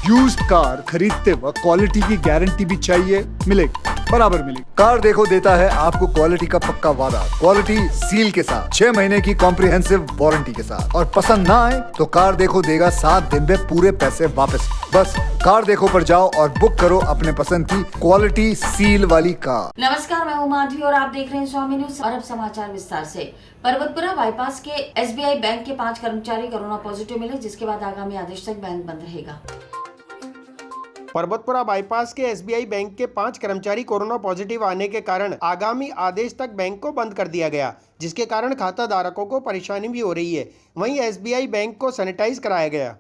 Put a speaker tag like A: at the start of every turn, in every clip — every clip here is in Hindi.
A: यूज्ड कार खरीदते वक्त क्वालिटी की गारंटी भी चाहिए, मिलेगी, बराबर मिलेगी।
B: कार देखो देता है आपको क्वालिटी का पक्का वादा, क्वालिटी सील के साथ, 6 महीने की कॉम्प्रिहेंसिव वारंटी के साथ। और पसंद ना आए तो कार देखो देगा 7 दिन में पूरे पैसे वापस। बस कार देखो पर जाओ और बुक करो अपने पसंद की क्वालिटी सील वाली कार।
C: नमस्कार, मैं हूं माधवी और आप देख रहे हैं स्वामी न्यूज। और अब समाचार विस्तार से। पर्वतपुरा बाईपास के एसबीआई बैंक के 5 कर्मचारी कोरोना पॉजिटिव मिले, जिसके बाद आगामी आदेश तक बैंक बंद रहेगा।
D: पर्वतपुरा बाईपास के एसबीआई बैंक के 5 कर्मचारी कोरोना पॉजिटिव आने के कारण आगामी आदेश तक बैंक को बंद कर दिया गया, जिसके कारण खाता धारकों को परेशानी भी हो रही है। वहीं एसबीआई बैंक को सैनिटाइज कराया गया।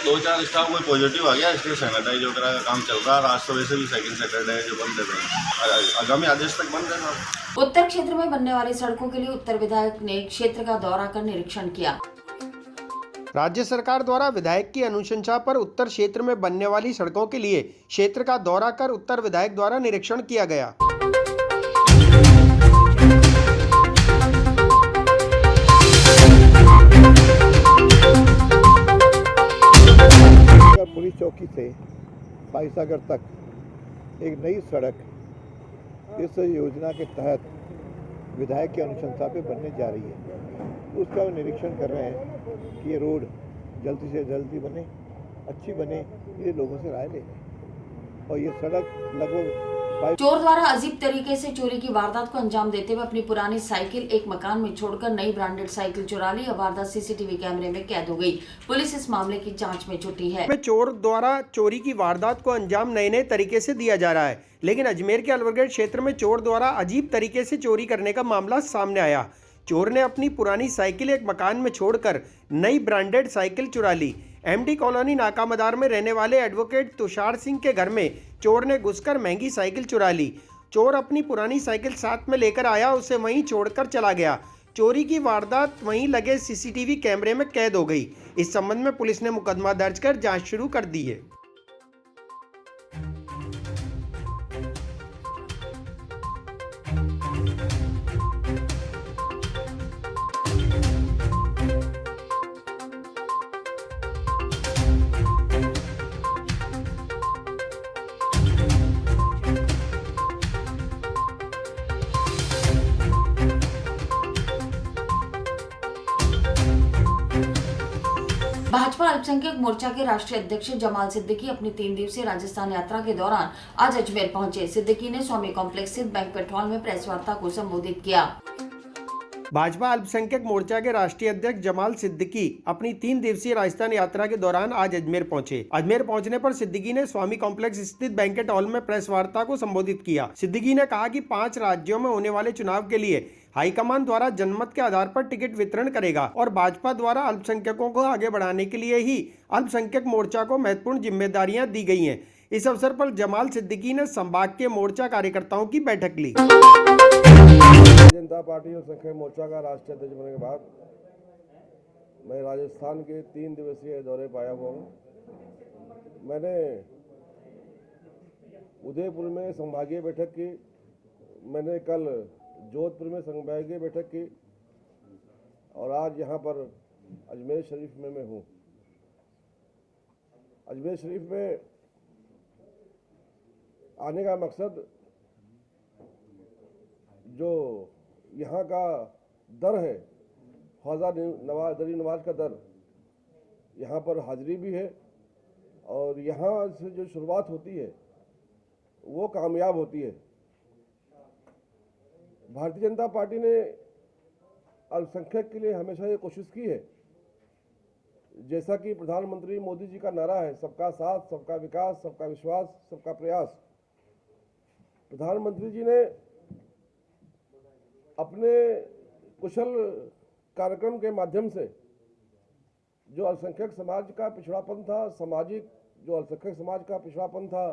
E: 2-4 स्टाफ में पॉजिटिव आ गया, इसलिए सैनिटाइज वगैरह का काम चल रहा है। आज सुबह से भी सेकंड सैटरडे है जो बंद है, आगामी आदेश तक बंद है।
C: उत्तर क्षेत्र में बनने वाली सड़कों के लिए उत्तर विधायक ने क्षेत्र का दौरा कर निरीक्षण किया।
D: राज्य सरकार द्वारा विधायक की अनुशंसा पर उत्तर क्षेत्र में बनने वाली सड़कों के लिए क्षेत्र का दौरा कर उत्तर विधायक द्वारा निरीक्षण किया गया।
F: पुलिस चौकी से साईसागर तक एक नई सड़क इस योजना के तहत विधायक की अनुशंसा पे बनने जा रही है। उसका निरीक्षण कर रहे हैं कि ये रोड जल्दी से जल्दी बने, अच्छी बने, ये लोगों से राय ले रहे हैं। और ये सड़क लगभग
C: चोर द्वारा अजीब तरीके से चोरी की वारदात को अंजाम देते हुए अपनी पुरानी साइकिल एक मकान में छोड़कर नई ब्रांडेड साइकिल चुरा ली। यह वारदात सीसीटीवी कैमरे में कैद हो गई। पुलिस इस मामले की जांच में जुटी है।
D: चोर द्वारा चोरी की वारदात को अंजाम नए नए तरीके से दिया जा रहा है, लेकिन अजमेर के अलवरगढ़ क्षेत्र में चोर द्वारा अजीब तरीके से चोरी करने का मामला सामने आया। चोर ने अपनी पुरानी साइकिल एक मकान में छोड़कर नई ब्रांडेड साइकिल चुरा ली। एमडी कॉलोनी नाका मदार में रहने वाले एडवोकेट तुषार सिंह के घर में चोर ने घुसकर महंगी साइकिल चुरा ली। चोर अपनी पुरानी साइकिल साथ में लेकर आया, उसे वहीं छोड़कर चला गया। चोरी की वारदात वहीं लगे सीसीटीवी कैमरे में कैद हो गई। इस संबंध में पुलिस ने मुकदमा दर्ज कर जांच शुरू कर दी है।
C: भाजपा अल्पसंख्यक मोर्चा के राष्ट्रीय अध्यक्ष जमाल सिद्दीकी अपनी 3 दिवसीय राजस्थान यात्रा के दौरान आज अजमेर पहुंचे। सिद्दीकी ने स्वामी कॉम्प्लेक्स स्थित बैंक्वेट हॉल में प्रेस वार्ता को संबोधित किया।
D: भाजपा अल्पसंख्यक मोर्चा के राष्ट्रीय अध्यक्ष जमाल सिद्दीकी अपनी 3 दिवसीय राजस्थान यात्रा के दौरान आज अजमेर पहुंचे। अजमेर पहुंचने पर सिद्दीकी ने स्वामी कॉम्प्लेक्स स्थित बैंक्वेट हॉल में प्रेस वार्ता को संबोधित किया। सिद्दीकी ने कहा कि 5 राज्यों में होने वाले चुनाव के लिए हाईकमान द्वारा जनमत के आधार पर टिकट वितरण करेगा और भाजपा द्वारा अल्पसंख्यकों को आगे बढ़ाने के लिए ही अल्पसंख्यक मोर्चा को महत्वपूर्ण जिम्मेदारियां दी गई हैं। इस अवसर पर जमाल सिद्दीकी ने संभाग के मोर्चा कार्यकर्ताओं की बैठक ली।
F: जनता पार्टी और संख्यक मोर्चा का राष्ट्रीय अध्यक्ष बनने के बाद मैं राजस्थान के 3 दिवसीय दौरे पर आया हुआ हूँ। मैंने उदयपुर में संभागीय बैठक की, मैंने कल जोधपुर में संभागीय बैठक की और आज यहाँ पर अजमेर शरीफ में मैं हूँ। अजमेर शरीफ में आने का मकसद जो यहाँ का दर है, ख्वाजा दरी नवाज का दर, यहाँ पर हाजिरी भी है और यहाँ से जो शुरुआत होती है वो कामयाब होती है। भारतीय जनता पार्टी ने अल्पसंख्यक के लिए हमेशा ये कोशिश की है, जैसा कि प्रधानमंत्री मोदी जी का नारा है, सबका साथ, सबका विकास, सबका विश्वास, सबका प्रयास। प्रधानमंत्री जी ने अपने कुशल कार्यक्रम के माध्यम से जो अल्पसंख्यक समाज का पिछड़ापन था, सामाजिक जो अल्पसंख्यक समाज का पिछड़ापन था,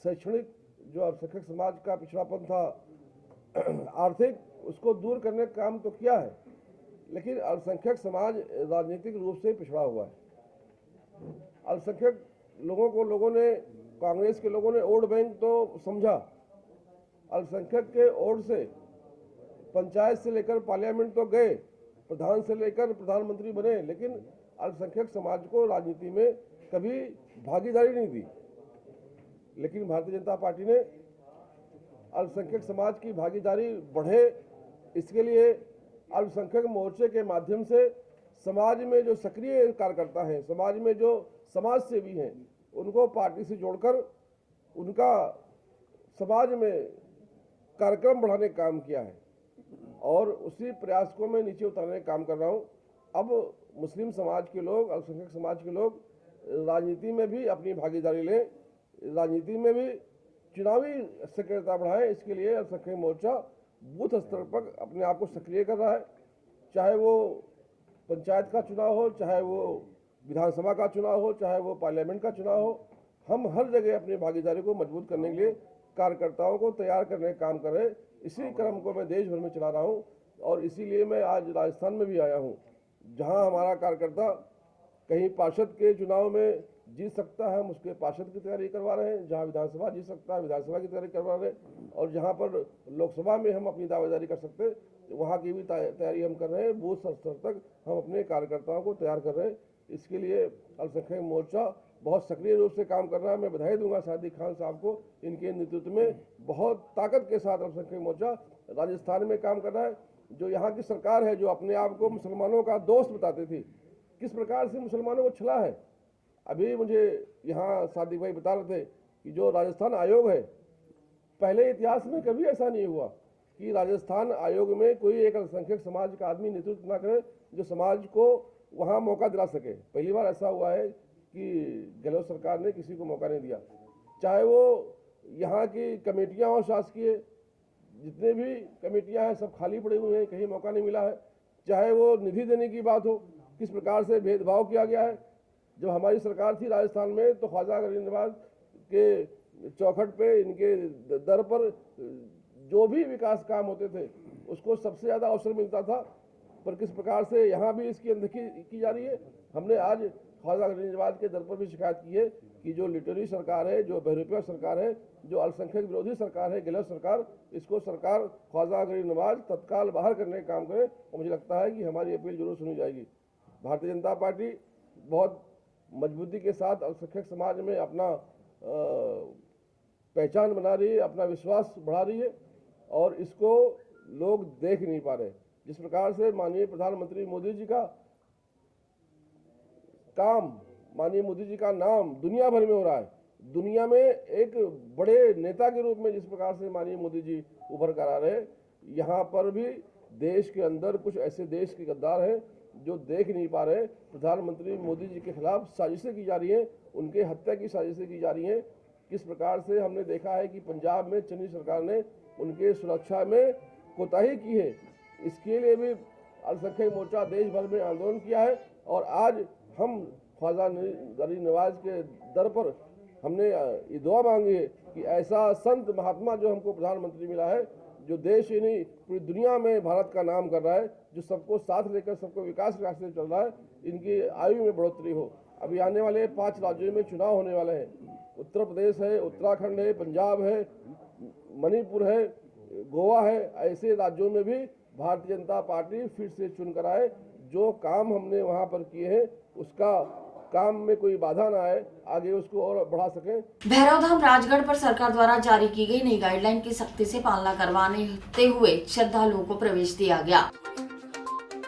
F: शैक्षणिक जो अल्पसंख्यक समाज का पिछड़ापन था, आर्थिक, उसको दूर करने का काम तो किया है, लेकिन अल्पसंख्यक समाज राजनीतिक रूप से पिछड़ा हुआ है। अल्पसंख्यक लोगों ने, कांग्रेस के लोगों ने वोट बैंक तो समझा, अल्पसंख्यक के वोट से पंचायत से लेकर पार्लियामेंट तो गए, प्रधान से लेकर प्रधानमंत्री बने, लेकिन अल्पसंख्यक समाज को राजनीति में कभी भागीदारी नहीं दी, लेकिन भारतीय जनता पार्टी ने अल्पसंख्यक समाज की भागीदारी बढ़े, इसके लिए अल्पसंख्यक मोर्चे के माध्यम से समाज में जो सक्रिय कार्यकर्ता हैं, समाज में जो समाज सेवी हैं, उनको पार्टी से जोड़कर उनका समाज में कार्यक्रम बढ़ाने का काम किया है और उसी प्रयास को मैं नीचे उतारने का काम कर रहा हूँ। अब मुस्लिम समाज के लोग, अल्पसंख्यक समाज के लोग राजनीति में भी अपनी भागीदारी लें, राजनीति में भी चुनावी सक्रियता बढ़ाएं। इसके लिए अल्पसंख्यक मोर्चा बूथ स्तर पर अपने आप को सक्रिय कर रहा है, चाहे वो पंचायत का चुनाव हो, चाहे वो विधानसभा का चुनाव हो, चाहे वो पार्लियामेंट का चुनाव हो। हम हर जगह अपनी भागीदारी को मजबूत करने के लिए कार्यकर्ताओं को तैयार करने का काम कर रहे हैं। इसी क्रम को मैं देश भर में चला रहा हूं और इसीलिए मैं आज राजस्थान में भी आया हूं, जहां हमारा कार्यकर्ता कहीं पार्षद के चुनाव में जीत सकता है, हम उसके पार्षद की तैयारी करवा रहे हैं, जहां विधानसभा जीत सकता है विधानसभा की तैयारी करवा रहे हैं और जहां पर लोकसभा में हम अपनी दावेदारी कर सकते हैं वहां की भी तैयारी हम कर रहे हैं। बूथ स्तर तक हम अपने कार्यकर्ताओं को तैयार कर रहे हैं। इसके लिए अल्पसंख्यक मोर्चा बहुत सक्रिय रूप से काम कर रहा है। मैं बधाई दूंगा सादिक खान साहब को, इनके नेतृत्व में बहुत ताकत के साथ अल्पसंख्यक मोर्चा राजस्थान में काम कर रहा है। जो यहाँ की सरकार है, जो अपने आप को मुसलमानों का दोस्त बताती थी, किस प्रकार से मुसलमानों को छला है। अभी मुझे यहाँ सादिक भाई बता रहे थे कि जो राजस्थान आयोग है, पहले इतिहास में कभी ऐसा नहीं हुआ कि राजस्थान आयोग में कोई एक अल्पसंख्यक समाज का आदमी नेतृत्व ना करे जो समाज को वहाँ मौका दिला सके। पहली बार ऐसा हुआ है कि गहलोत सरकार ने किसी को मौका नहीं दिया, चाहे वो यहाँ की कमेटियाँ हो, शासकीय जितने भी कमेटियाँ हैं सब खाली पड़ी हुई हैं, कहीं मौका नहीं मिला है। चाहे वो निधि देने की बात हो, किस प्रकार से भेदभाव किया गया है। जब हमारी सरकार थी राजस्थान में तो ख्वाजा गरीब नवाज के चौखट पे, इनके दर पर जो भी विकास काम होते थे उसको सबसे ज़्यादा अवसर मिलता था, पर किस प्रकार से यहाँ भी इसकी अनदेखी की जा रही है। हमने आज ख्वाजा गरीब नवाज के दर पर भी शिकायत की है कि जो लिटरेरी सरकार है, जो बहरूपिया सरकार है, जो अल्पसंख्यक विरोधी सरकार है, गलत सरकार, इसको सरकार ख्वाजा गरीब नवाज तत्काल बाहर करने का काम करे और मुझे लगता है कि हमारी अपील जरूर सुनी जाएगी। भारतीय जनता पार्टी बहुत मजबूती के साथ अल्पसंख्यक समाज में अपना पहचान बना रही है, अपना विश्वास बढ़ा रही है और इसको लोग देख नहीं पा रहे। जिस प्रकार से माननीय प्रधानमंत्री मोदी जी का काम, माननीय मोदी जी का नाम दुनिया भर में हो रहा है, दुनिया में एक बड़े नेता के रूप में जिस प्रकार से माननीय मोदी जी उभर कर आ रहे हैं, यहाँ पर भी देश के अंदर कुछ ऐसे देश के गद्दार हैं जो देख नहीं पा रहे। प्रधानमंत्री मोदी जी के खिलाफ साजिशें की जा रही हैं, उनके हत्या की साजिशें की जा रही हैं। किस प्रकार से हमने देखा है कि पंजाब में चन्नी सरकार ने उनके सुरक्षा में कोताही की है, इसके लिए भी अल्पसंख्यक मोर्चा देश भर में आंदोलन किया है और आज हम ख्वाजा गरीब नवाज के दर पर हमने ये दुआ मांगी है कि ऐसा संत महात्मा जो हमको प्रधानमंत्री मिला है, जो देश ही नहीं पूरी दुनिया में भारत का नाम कर रहा है, जो सबको साथ लेकर सबको विकास के रास्ते चल रहा है, इनकी आयु में बढ़ोतरी हो। अभी आने वाले 5 राज्यों में चुनाव होने वाले हैं। उत्तर प्रदेश है, उत्तराखंड है, पंजाब है, मणिपुर है, गोवा है। ऐसे राज्यों में भी भारतीय जनता पार्टी फिर से चुन कर आए। जो काम हमने वहाँ पर किए हैं उसका काम में कोई बाधा ना आए, आगे उसको और बढ़ा सकें।
C: भैरवधाम राजगढ़ पर सरकार द्वारा जारी की गई नई गाइडलाइन की सख्ती से पालना करवाते हुए श्रद्धालुओं को प्रवेश दिया गया।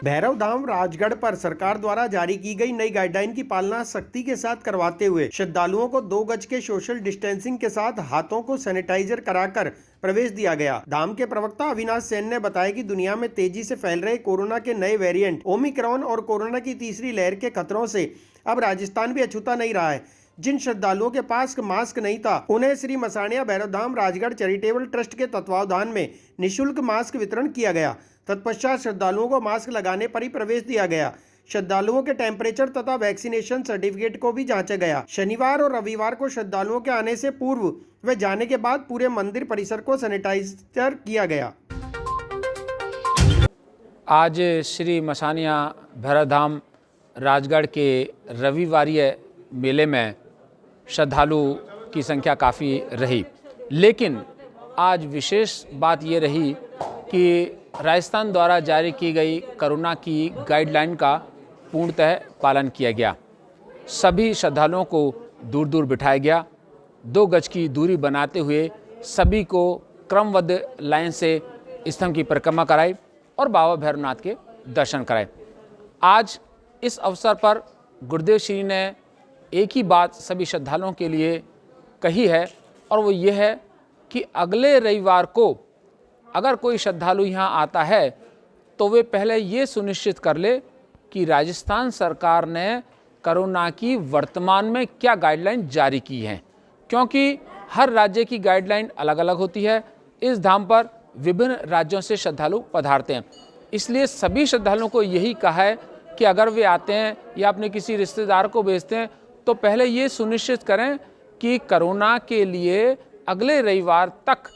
D: भैरवधाम राजगढ़ पर सरकार द्वारा जारी की गई नई गाइडलाइन की पालना सख्ती के साथ करवाते हुए श्रद्धालुओं को 2 गज के सोशल डिस्टेंसिंग के साथ हाथों को सैनिटाइजर कराकर प्रवेश दिया गया। धाम के प्रवक्ता अविनाश सेन ने बताया कि दुनिया में तेजी से फैल रहे कोरोना के नए वेरिएंट ओमिक्रॉन और कोरोना की तीसरी लहर के खतरों से अब राजस्थान भी अछूता नहीं रहा है। जिन श्रद्धालुओं के पास मास्क नहीं था उन्हें श्री मसानिया भैरवधाम राजगढ़ चैरिटेबल ट्रस्ट के तत्वावधान में निःशुल्क मास्क वितरण किया गया। तत्पश्चात श्रद्धालुओं को मास्क लगाने पर ही प्रवेश दिया गया। श्रद्धालुओं के टेम्परेचर तथा वैक्सीनेशन सर्टिफिकेट को भी जांचा गया। शनिवार और रविवार को श्रद्धालुओं के आने से पूर्व व जाने के बाद पूरे मंदिर परिसर को सैनिटाइजर किया गया।
G: आज श्री मसानिया भैरवधाम राजगढ़ के रविवारीय मेले में श्रद्धालु की संख्या काफ़ी रही, लेकिन आज विशेष बात ये रही कि राजस्थान द्वारा जारी की गई कोरोना की गाइडलाइन का पूर्णतः पालन किया गया। सभी श्रद्धालुओं को दूर दूर बिठाया गया। 2 गज की दूरी बनाते हुए सभी को क्रमबद्ध लाइन से स्तंभ की परिक्रमा कराई और बाबा भैरवनाथ के दर्शन कराए। आज इस अवसर पर गुरुदेव श्री ने एक ही बात सभी श्रद्धालुओं के लिए कही है, और वो ये है कि अगले रविवार को अगर कोई श्रद्धालु यहाँ आता है तो वे पहले ये सुनिश्चित कर ले कि राजस्थान सरकार ने कोरोना की वर्तमान में क्या गाइडलाइन जारी की हैं, क्योंकि हर राज्य की गाइडलाइन अलग अलग होती है। इस धाम पर विभिन्न राज्यों से श्रद्धालु पधारते हैं, इसलिए सभी श्रद्धालुओं को यही कहा है कि अगर वे आते हैं या अपने किसी रिश्तेदार को भेजते हैं तो पहले ये सुनिश्चित करें कि कोरोना के लिए अगले रविवार तक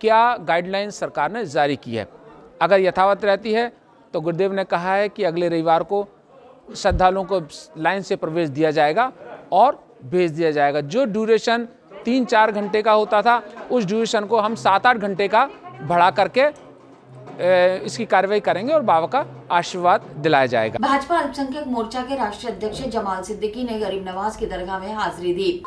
G: क्या गाइडलाइन सरकार ने जारी की है। अगर यथावत रहती है तो गुरुदेव ने कहा है कि अगले रविवार को श्रद्धालुओं को लाइन से प्रवेश दिया जाएगा और भेज दिया जाएगा। जो ड्यूरेशन 3-4 घंटे का होता था उस ड्यूरेशन को हम 7-8 घंटे का बढ़ा करके इसकी कार्रवाई करेंगे और बाबा का आशीर्वाद दिलाया जाएगा।
C: भाजपा अल्पसंख्यक मोर्चा के राष्ट्रीय अध्यक्ष जमाल सिद्दीकी ने गरीब नवाज की दरगाह में हाजिरी दी।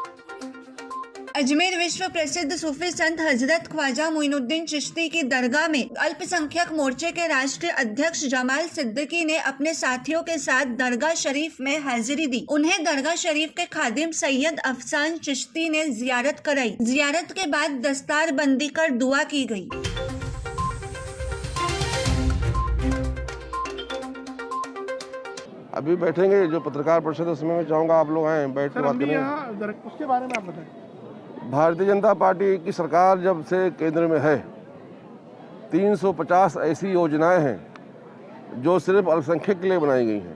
H: अजमेर विश्व प्रसिद्ध सूफी संत हजरत ख्वाजा मोइनुद्दीन चिश्ती की दरगाह में अल्पसंख्यक मोर्चे के राष्ट्रीय अध्यक्ष जमाल सिद्दीकी ने अपने साथियों के साथ दरगाह शरीफ में हाजिरी दी। उन्हें दरगाह शरीफ के खादिम सैयद अफसान चिश्ती ने जियारत कराई। जियारत के बाद दस्तार बंदी कर दुआ की गई।
F: अभी बैठेंगे जो पत्रकार परिषद है उसमें मैं चाहूँगा आप लोग आए बैठ के बात करें।
I: उसके बारे में आप बताएं।
F: भारतीय जनता पार्टी की सरकार जब से केंद्र में है 350 ऐसी योजनाएं हैं जो सिर्फ अल्पसंख्यक के लिए बनाई गई हैं,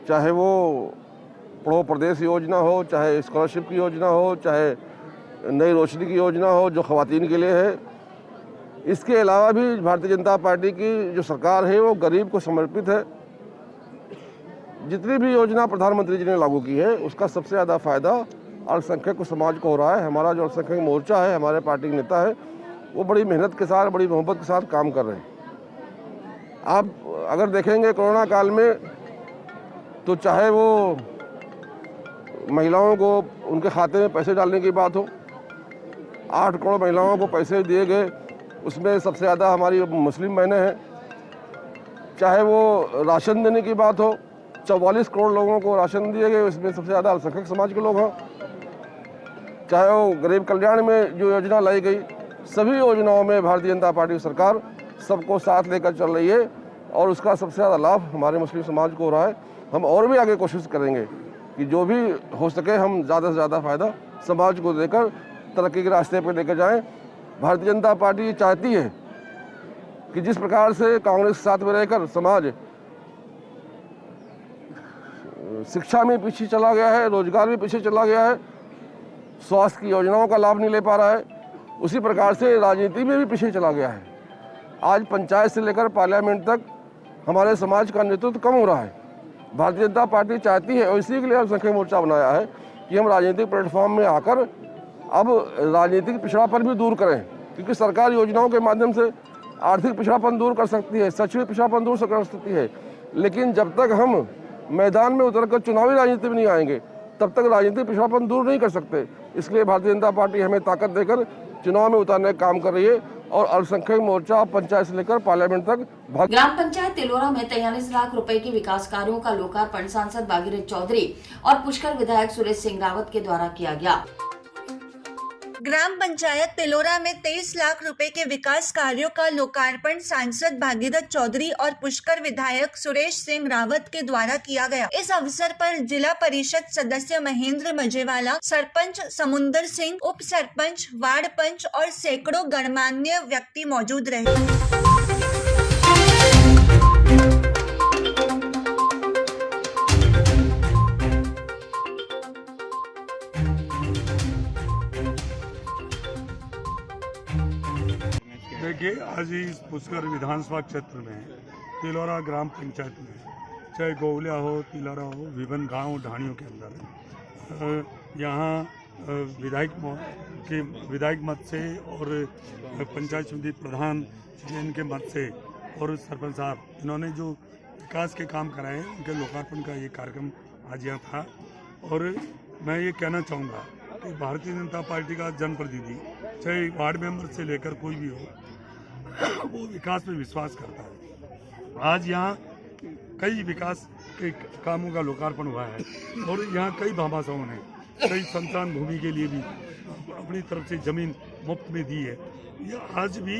F: चाहे वो पढ़ो प्रदेश योजना हो, चाहे स्कॉलरशिप की योजना हो, चाहे नई रोशनी की योजना हो जो ख़वातीन के लिए है। इसके अलावा भी भारतीय जनता पार्टी की जो सरकार है वो गरीब को समर्पित है। जितनी भी योजना प्रधानमंत्री जी ने लागू की है उसका सबसे ज़्यादा फ़ायदा अल्पसंख्यक समाज को हो रहा है। हमारा जो अल्पसंख्यक मोर्चा है, हमारे पार्टी के नेता है, वो बड़ी मेहनत के साथ, बड़ी मोहब्बत के साथ काम कर रहे हैं। आप अगर देखेंगे कोरोना काल में तो चाहे वो महिलाओं को उनके खाते में पैसे डालने की बात हो, 8 करोड़ महिलाओं को पैसे दिए गए, उसमें सबसे ज़्यादा हमारी मुस्लिम बहनें हैं। चाहे वो राशन देने की बात हो, 44 करोड़ लोगों को राशन दिए गए, उसमें सबसे ज़्यादा अल्पसंख्यक समाज के लोग हैं। चाहे वो गरीब कल्याण में जो योजना लाई गई, सभी योजनाओं में भारतीय जनता पार्टी सरकार सबको साथ लेकर चल रही है और उसका सबसे ज़्यादा लाभ हमारे मुस्लिम समाज को हो रहा है। हम और भी आगे कोशिश करेंगे कि जो भी हो सके हम ज़्यादा से ज़्यादा फ़ायदा समाज को देकर तरक्की के रास्ते पर लेकर जाएँ। भारतीय जनता पार्टी चाहती है कि जिस प्रकार से कांग्रेस के साथ में रहकर समाज शिक्षा में पीछे चला गया है, रोजगार में पीछे चला गया है, स्वास्थ्य की योजनाओं का लाभ नहीं ले पा रहा है, उसी प्रकार से राजनीति में भी पीछे चला गया है। आज पंचायत से लेकर पार्लियामेंट तक हमारे समाज का नेतृत्व कम हो रहा है। भारतीय जनता पार्टी चाहती है और इसी के लिए अल्पसंख्यक मोर्चा बनाया है कि हम राजनीतिक प्लेटफॉर्म में आकर अब राजनीतिक पिछड़ापन भी दूर करें, क्योंकि सरकार योजनाओं के माध्यम से आर्थिक पिछड़ापन दूर कर सकती है, शैक्षणिक पिछड़ापन दूर कर सकती है, लेकिन जब तक हम मैदान में उतरकर चुनावी राजनीति में नहीं आएंगे तब तक राजनीतिक पिछड़ापन दूर नहीं कर सकते। इसलिए भारतीय जनता पार्टी हमें ताकत देकर चुनाव में उतारने का काम कर रही है और अल्पसंख्यक मोर्चा पंचायत से लेकर पार्लियामेंट तक
C: ग्राम पंचायत तिलोरा में 43 लाख रुपए के विकास कार्यों का लोकार्पण सांसद भागीरथ चौधरी और पुष्कर विधायक सुरेश सिंह रावत के द्वारा किया गया।
H: ग्राम पंचायत तिलोरा में 23 लाख रुपए के विकास कार्यों का लोकार्पण सांसद भागीरथ चौधरी और पुष्कर विधायक सुरेश सिंह रावत के द्वारा किया गया। इस अवसर पर जिला परिषद सदस्य महेंद्र मजेवाला, सरपंच समुंदर सिंह, उप सरपंच, वार्ड पंच और सैकड़ों गणमान्य व्यक्ति मौजूद रहे।
I: देखिए, आज इस पुष्कर विधानसभा क्षेत्र में तिलोरा ग्राम पंचायत में चाहे गोवलिया हो, तिलोरा हो, विभिन्न गांव ढाणियों के अंदर यहाँ विधायक मत से और पंचायत समिति प्रधान जी इनके मत से और सरपंच साहब इन्होंने जो विकास के काम कराए हैं उनके लोकार्पण का ये कार्यक्रम आज यहाँ था। और मैं ये कहना चाहूँगा कि भारतीय जनता पार्टी का जनप्रतिनिधि, चाहे वार्ड मेंबर से लेकर कोई भी हो, वो विकास में विश्वास करता है। आज यहाँ कई विकास के कामों का लोकार्पण हुआ है और यहाँ कई भामाशाहों ने कई संतान भूमि के लिए भी अपनी तरफ से जमीन मुफ्त में दी है। यह आज भी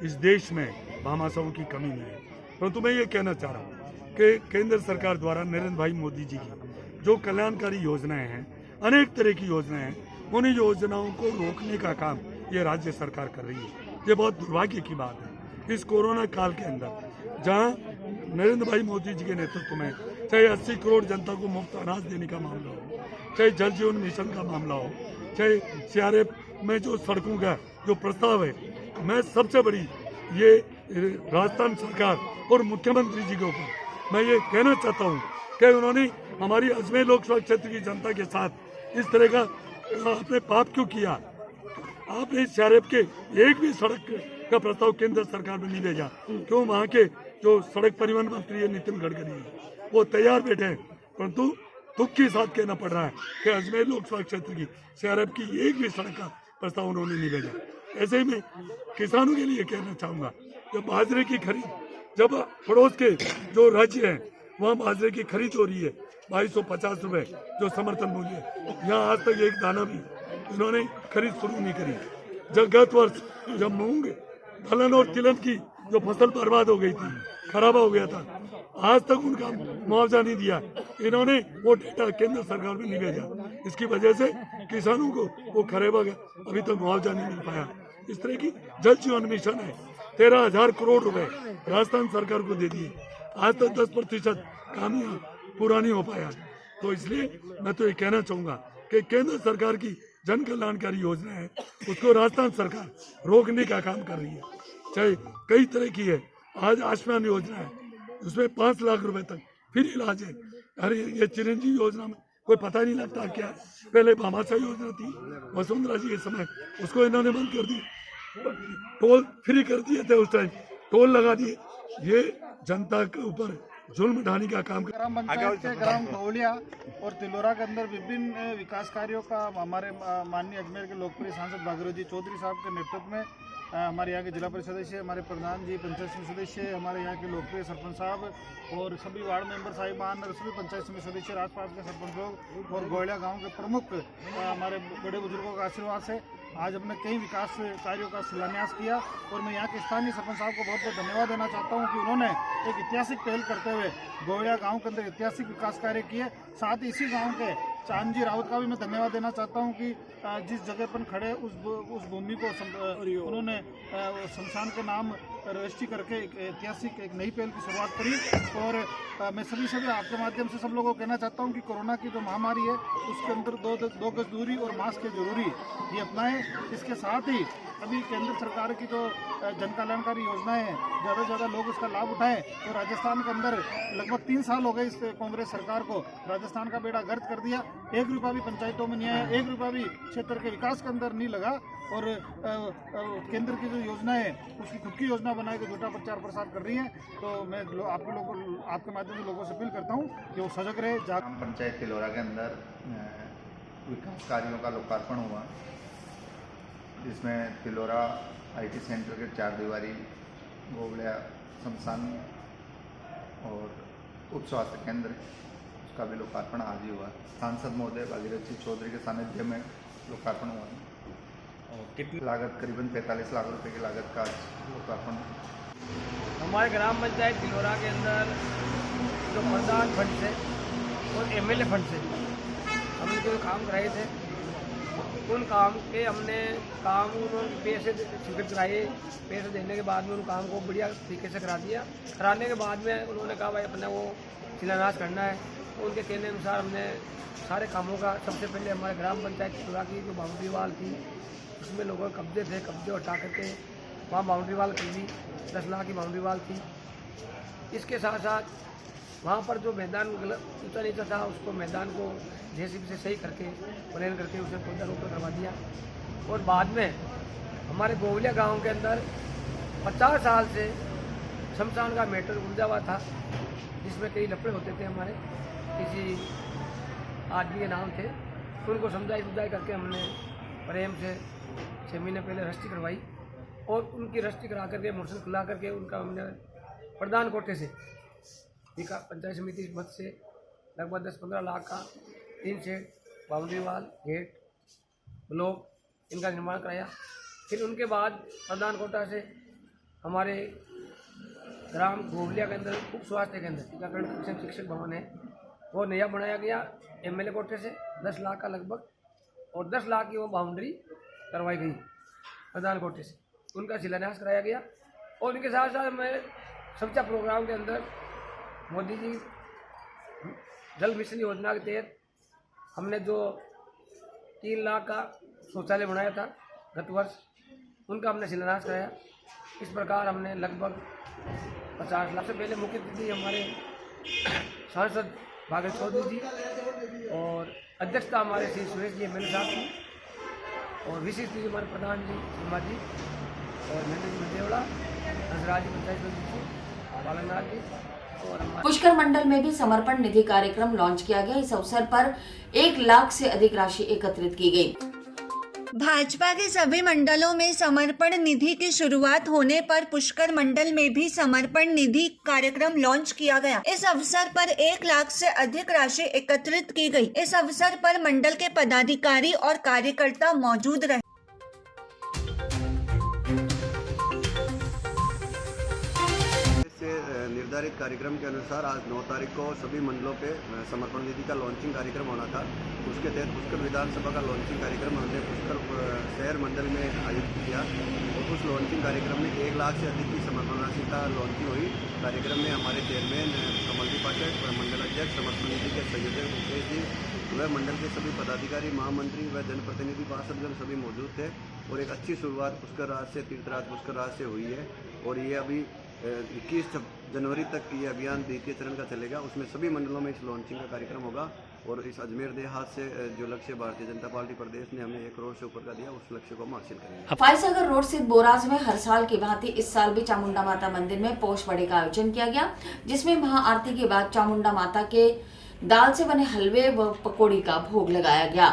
I: इस देश में भामाशाहों की कमी नहीं है। परंतु मैं ये कहना चाह रहा हूँ कि केंद्र सरकार द्वारा नरेंद्र भाई मोदी जी की जो कल्याणकारी योजनाएं हैं, अनेक तरह की योजनाएं हैं, उन योजनाओं को रोकने का काम ये राज्य सरकार कर रही है। ये बहुत दुर्भाग्य की बात है। इस कोरोना काल के अंदर जहाँ नरेंद्र भाई मोदी जी के नेतृत्व में चाहे 80 करोड़ जनता को मुफ्त अनाज देने का मामला हो, चाहे जल जीवन मिशन का मामला हो, चाहे CRF में जो सड़कों का जो प्रस्ताव है, मैं सबसे बड़ी ये राजस्थान सरकार और मुख्यमंत्री जी के ऊपर मैं ये कहना चाहता हूँ कि उन्होंने हमारी अजमेर लोकसभा क्षेत्र की जनता के साथ इस तरह का आपने पाप क्यों किया। आपने CRF के एक भी सड़क का प्रस्ताव केंद्र सरकार में नहीं भेजा। क्यों? वहाँ के जो सड़क परिवहन मंत्री है नितिन गडकरी, वो तैयार बैठे हैं, परंतु दुख के साथ कहना पड़ रहा है कि अजमेर लोकसभा क्षेत्र की CRF की एक भी सड़क का प्रस्ताव उन्होंने नहीं भेजा। ऐसे ही मैं किसानों के लिए कहना चाहूँगा, जब बाजरे की खरीद, जब पड़ोस के जो राज्य हैं वहाँ बाजरे की खरीद हो रही है 2250 रुपये जो समर्थन मूल्य है, यहाँ आज तक एक दाना भी इन्होंने खरीद शुरू नहीं करी। जब गत वर्ष जब मूंग, दलहन और तिलहन की जो फसल बर्बाद हो गई थी, खराब हो गया था, आज तक उनका मुआवजा नहीं दिया। इन्होंने वो डेटा केंद्र सरकार में नहीं भेजा। इसकी वजह से किसानों को वो खरेबा अभी तक मुआवजा नहीं मिल पाया। इस तरह की जल जीवन मिशन है, 13,000 करोड़ रुपए राजस्थान सरकार को दे दिए। आज तक 10% काम यहाँ पूरा नहीं हो पाया। तो इसलिए मैं तो ये कहना चाहूँगा कि केंद्र सरकार की जन कल्याणकारी योजना है, उसको राजस्थान सरकार रोकने का काम कर रही है। चाहे कई तरह की है, आज आयुष्मान योजना है, उसमें 5 लाख रुपए तक फ्री इलाज है। अरे ये चिरंजीवी योजना में कोई पता नहीं लगता क्या। पहले भामाशाह योजना थी वसुंधरा जी के समय, उसको इन्होंने बंद कर दी। टोल फ्री कर दिए थे, उस टाइम टोल लगा दिए। ये जनता के ऊपर जुल्म ढाने का काम।
J: ग्राम पंचायत के ग्राम गौलिया और तिलोरा के अंदर विभिन्न विकास कार्यों का हमारे माननीय अजमेर के लोकप्रिय सांसद भागीरथ चौधरी साहब के नेतृत्व में हमारे यहाँ के जिला परिषद सदस्य, हमारे प्रधान जी, पंचायत समिति सदस्य, हमारे यहाँ के लोकप्रिय सरपंच साहब और सभी वार्ड मेंबर साहिबान और सभी पंचायत समिति सदस्य, आसपास के सरपंच लोग और गोयला गांव के प्रमुख हमारे बड़े बुजुर्गों का आशीर्वाद से आज हमने कई विकास कार्यों का शिलान्यास किया। और मैं यहाँ के स्थानीय सरपंच साहब को बहुत बहुत धन्यवाद देना चाहता हूँ कि उन्होंने एक ऐतिहासिक पहल करते हुए गोयला गांव के अंदर ऐतिहासिक विकास कार्य किए। साथ ही इसी गांव के चांदजी रावत का भी मैं धन्यवाद देना चाहता हूं कि जिस जगह पर खड़े उस भूमि को उन्होंने शमशान के नाम रजिस्ट्री करके एक ऐतिहासिक एक नई पहल की शुरुआत करी। और मैं सभी आपके माध्यम से सब लोगों को कहना चाहता हूं कि कोरोना की जो महामारी है उसके अंदर दो गज दूरी और मास्क के जरूरी ये अपनाएं। इसके साथ ही अभी केंद्र सरकार की जो जन कल्याणकारी योजनाएं हैं, ज़्यादा से ज़्यादा लोग इसका लाभ उठाएं। तो राजस्थान के अंदर लगभग 3 साल हो गए इस कांग्रेस सरकार को, राजस्थान का बेड़ा गर्क कर दिया। 1 रुपया भी पंचायतों में नहीं आया, 1 रुपया भी क्षेत्र के विकास के अंदर नहीं लगा। और केंद्र की जो योजना है उसकी खुद की योजना बना के झूठा प्रचार प्रसार कर रही है। तो मैं आपके माध्यम से लोगों से अपील करता हूँ कि वो सजग रहे।
K: ग्राम पंचायत तिलोरा के अंदर विकास कार्यों का लोकार्पण हुआ, जिसमें तिलोरा IT सेंटर के 4 दीवारी, गोवलिया शमशान और उप स्वास्थ्य केंद्र, उसका भी लोकार्पण आज ही हुआ। सांसद महोदय भागीरथ चौधरी के सानिध्य में लोकार्पण हुआ और कितनी लागत, करीबन 45 लाख रुपए की लागत का लोकार्पण।
L: हमारे ग्राम पंचायत तिलोरा के अंदर जो प्रधान फंड से और MLA फंड से हमने जो काम कराए थे, उन काम के हमने काम उन्होंने पैसे स्वीकृत कराए। पैसे देने के बाद में उन काम को बढ़िया तरीके से करा दिया। कराने के बाद में उन्होंने कहा भाई अपना वो शिलान्यास करना है। उनके कहने अनुसार हमने सारे कामों का, सबसे पहले हमारे ग्राम पंचायत तिलोरा की जो बाउंड्री वाल थी उसमें लोगों के कब्जे थे, कब्जे हटा करके वहाँ बाउंड्री वाल कर दी। 10 लाख की बाउंड्री वाल थी। इसके साथ साथ वहाँ पर जो मैदान ऊंचा नीचा था उसको मैदान को JCB से सही करके प्लान करके उसे पौधारोपण करवा दिया। और बाद में हमारे गोवलिया गांव के अंदर 50 साल से शमशान का मैटर उलझा हुआ था, जिसमें कई लफड़े होते थे हमारे, किसी आदमी के नाम थे, तो उनको समझाई करके हमने प्रेम से 6 महीने पहले रजिस्ट्री करवाई और उनकी रजिस्ट्री करा करके मोशन खुला करके उनका हमने प्रधान कोटे से पंचायत समिति मत से लगभग 10-15 लाख का 3 shed, boundary wall, gate, block इनका निर्माण कराया। फिर उनके बाद प्रधान कोटा से हमारे ग्राम गोवलिया के अंदर उप स्वास्थ्य केंद्र टीकाकरण शिक्षक भवन है, वो नया बनाया गया एमएलए कोटे से 10 लाख का लगभग, और 10 लाख की वो बाउंड्री करवाई गई प्रधान कोटे से, उनका शिलान्यास कराया गया। और उनके साथ साथ मैं स्वच्छता प्रोग्राम के अंदर मोदी जी जल मिशन योजना के तहत हमने जो 3 लाख का शौचालय बनाया था गत वर्ष, उनका हमने शिलान्यास कराया। इस प्रकार हमने लगभग 50 लाख से पहले मुख्य अतिथि हमारे सांसद भागीरथ चौधरी जी और अध्यक्षता हमारे श्री सुरेश जी एमएलए साहब की, और विशिष्ट जी हमारे प्रधान जी शर्मा जी और महेंद्र जी मदेवड़ा, हंसराज जी पंचायत समिति बालनाथ जी और
C: पुष्कर मंडल में भी समर्पण निधि कार्यक्रम लॉन्च किया गया। इस अवसर पर 1 लाख से अधिक राशि एकत्रित की गई।
H: भाजपा के सभी मंडलों में समर्पण निधि की शुरुआत होने पर पुष्कर मंडल में भी समर्पण निधि कार्यक्रम लॉन्च किया गया। इस अवसर पर 1 लाख से अधिक राशि एकत्रित की गई। इस अवसर पर मंडल के पदाधिकारी और कार्यकर्ता मौजूद रहे।
E: निर्धारित कार्यक्रम के अनुसार आज 9 तारीख को सभी मंडलों पे समर्पण निधि का लॉन्चिंग कार्यक्रम होना था। उसके तहत पुष्कर विधानसभा का लॉन्चिंग कार्यक्रम हमने पुष्कर शहर मंडल में आयोजित किया और उस लॉन्चिंग कार्यक्रम में 1 लाख से अधिक की समर्पण राशि का लॉन्चिंग हुई। कार्यक्रम में हमारे चेयरमैन कमलदीप पाठक, मंडल अध्यक्ष समर्पण निधि के संयोजक मुकेश जी व मंडल के सभी पदाधिकारी, महामंत्री व जनप्रतिनिधि पार्षदगण सभी मौजूद थे। और एक अच्छी शुरुआत पुष्कर राज से, तीर्थराज पुष्कर राज से हुई है और ये अभी 21 जनवरी तक ये अभियान द्वितीय चरण का चलेगा। उसमें सभी मंडलों में इस लॉन्चिंग का कार्यक्रम होगा और इस अजमेर देहात से जो लक्ष्य भारतीय जनता पार्टी प्रदेश ने हमें 1 करोड़ से ऊपर का दिया, उस लक्ष्य को हम हासिल करेंगे।
C: फायसागर रोड स्थित बोराज में हर साल की भांति इस साल भी चामुंडा माता मंदिर में पोष बड़े का आयोजन किया गया, जिसमें महाआरती के बाद चामुंडा माता के दाल से बने हलवे व पकौड़ी का भोग लगाया गया।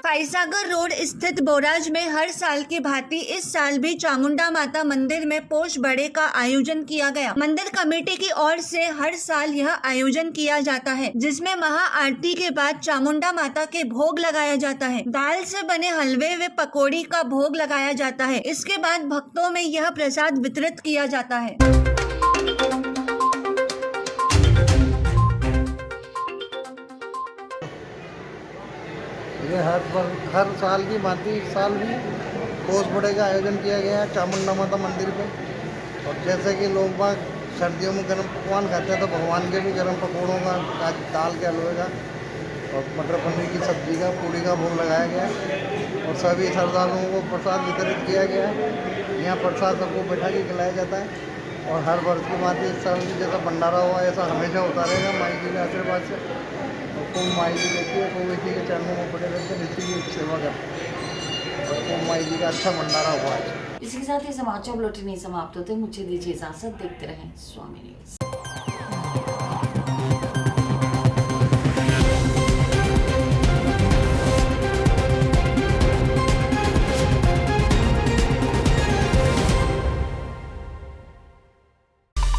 H: फायसागर रोड स्थित बोराज में हर साल की भांति इस साल भी चामुंडा माता मंदिर में पोष बड़े का आयोजन किया गया। मंदिर कमेटी की ओर से हर साल यह आयोजन किया जाता है, जिसमें महाआरती के बाद चामुंडा माता के भोग लगाया जाता है। दाल से बने हलवे व पकौड़ी का भोग लगाया जाता है। इसके बाद भक्तों में यह प्रसाद वितरित किया जाता है।
J: ये हर साल की भांति इस साल भी पोष बड़े का आयोजन किया गया है चामुंडा माता मंदिर पे। और जैसे कि लोग बाग सर्दियों में गर्म पकवान खाते हैं, तो भगवान के भी गर्म पकौड़ों का, दाल के हलवे का और मटर पनीर की सब्जी का, पूड़ी का भोग लगाया गया है और सभी श्रद्धालुओं को प्रसाद वितरित किया गया है। यहाँ प्रसाद सबको बैठा के खिलाया जाता है और हर वर्ष की भांति इस साल भी जैसा भंडारा हुआ ऐसा हमेशा होता रहेगा माई जी के आशीर्वाद से। खूब माई जी देखती है, खूब इसी के चरणों में पड़े रहते हैं, इसी की सेवा करते हैं और खूब माई जी का अच्छा भंडारा हुआ है।
C: इसी के साथ ही समाचार बुलेटिन नहीं समाप्त होते। मुझे दीजिए इजाजत, देखते रहें स्वामी न्यूज़।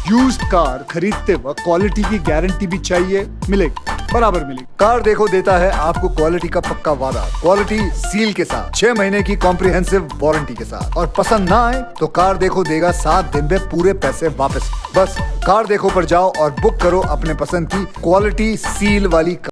A: यूज्ड कार खरीदते वक्त क्वालिटी की गारंटी भी चाहिए, मिलेगी, बराबर मिलेगी।
B: कार देखो देता है आपको क्वालिटी का पक्का वादा, क्वालिटी सील के साथ, 6 महीने की कॉम्प्रिहेंसिव वारंटी के साथ। और पसंद ना आए तो कार देखो देगा 7 दिन में पूरे पैसे वापस। बस कार देखो पर जाओ और बुक करो अपने पसंद की क्वालिटी सील वाली कार।